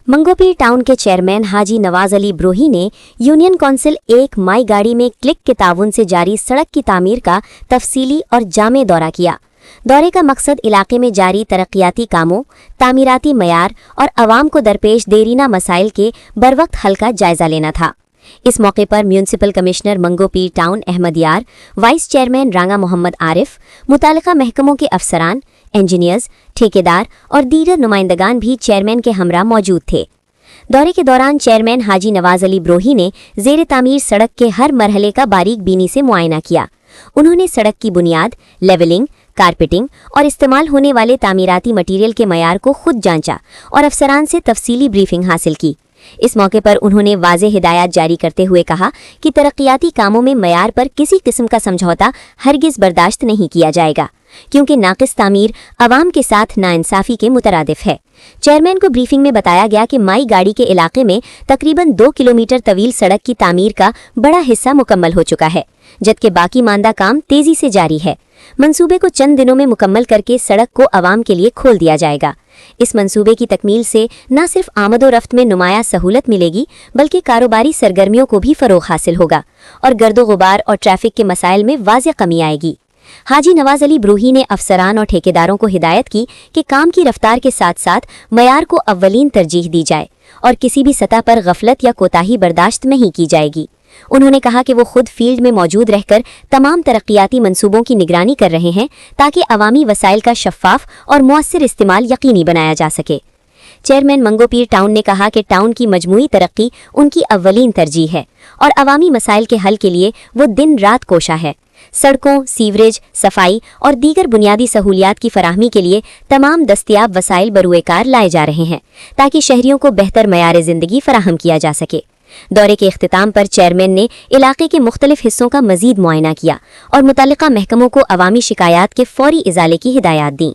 Manghopir town के chairman हाजी नवाज अली ब्रोही ने union council एक माई गाड़ी में क्लिक के ताउन से जारी सड़क की तामीर का तफसीली और जामे दौरा किया। दौरे का मकसद इलाके में जारी तरक्याती कामों, तामीराती मयार और आवाम को दरपेश देरीना मसाइल के बरवक्त हल का जायजा लेना था। इस मौके पर municipal commissioner Manghopir town Ahmed Yar, vice chairman रांगा मोहम्मद आरिफ, मुतालिका महकमों के अफसरान, इंजीनियर्स, ठेकेदार और दीगर नुमाइंदगान भी चेयरमैन के हमरा मौजूद थे। दौरे के दौरान चेयरमैन हाजी नवाज अली ब्रोही ने ज़ेर तामीर सड़क के हर मरहले का बारीक बीनी से मुआयना किया। उन्होंने सड़क की बुनियाद, लेवलिंग, कारपेटिंग और इस्तेमाल होने वाले तामीराती मटीरियल के मयार को खुद जांचा और अफसरान से तफसीली ब्रीफिंग हासिल की। इस मौके पर उन्होंने वाज़ेह हिदायत जारी करते हुए कहा कि तरक्याती कामों में मयार पर किसी किस्म का समझौता हरगिज़ बर्दाश्त नहीं किया जाएगा, क्योंकि नाकिस तामीर अवाम के साथ नाइंसाफ़ी के मुतरादिफ है। चेयरमैन को ब्रीफिंग में बताया गया कि माई गाड़ी के इलाके में तकरीबन 2 किलोमीटर तवील सड़क की तामीर का बड़ा हिस्सा मुकम्मल हो चुका है, जबकि बाकी मांदा काम तेज़ी से जारी है। मंसूबे को चंद दिनों में मुकम्मल करके सड़क को आवाम के लिए खोल दिया जाएगा। इस मंसूबे की तकमील से न सिर्फ आमदोरफ्त में नुमाया सहूलत मिलेगी, बल्कि कारोबारी सरगर्मियों को भी फ़रोग़ हासिल होगा और गर्दो गुबार और ट्रैफिक के मसाइल में वाज़ेह कमी आएगी। हाजी नवाज अली ब्रोही ने अफसरान और ठेकेदारों को हिदायत की कि काम की रफ्तार के साथ साथ मयार को अव्वलीन तरजीह दी जाए और किसी भी सतह पर गफलत या कोताही बर्दाश्त नहीं की जाएगी। उन्होंने कहा कि वो खुद फील्ड में मौजूद रहकर तमाम तरक्याती मंसूबों की निगरानी कर रहे हैं ताकि अवामी वसाइल का शफ़ाफ और मुअस्सिर इस्तेमाल यकीनी बनाया जा सके। चेयरमैन मंगोपीर टाउन ने कहा कि टाउन की मजमूई तरक्की उनकी अव्वलीन तरजीह है और अवामी मसाइल के हल के लिए वो दिन रात कोशा है। सड़कों, सीवरेज, सफाई और दीगर बुनियादी सहूलियात की फराहमी के लिए तमाम दस्तियाब वसाइल बरूएकार लाए जा रहे हैं ताकि शहरियों को बेहतर मयार ज़िंदगी फराहम किया जा सके। दौरे के इख्तिताम पर चेयरमैन ने इलाके के मुख्तलिफ हिस्सों का मजीद मुआयना किया और मुतल्लिका महकमों को अवामी शिकायत के फौरी इजाले की हिदायत दी।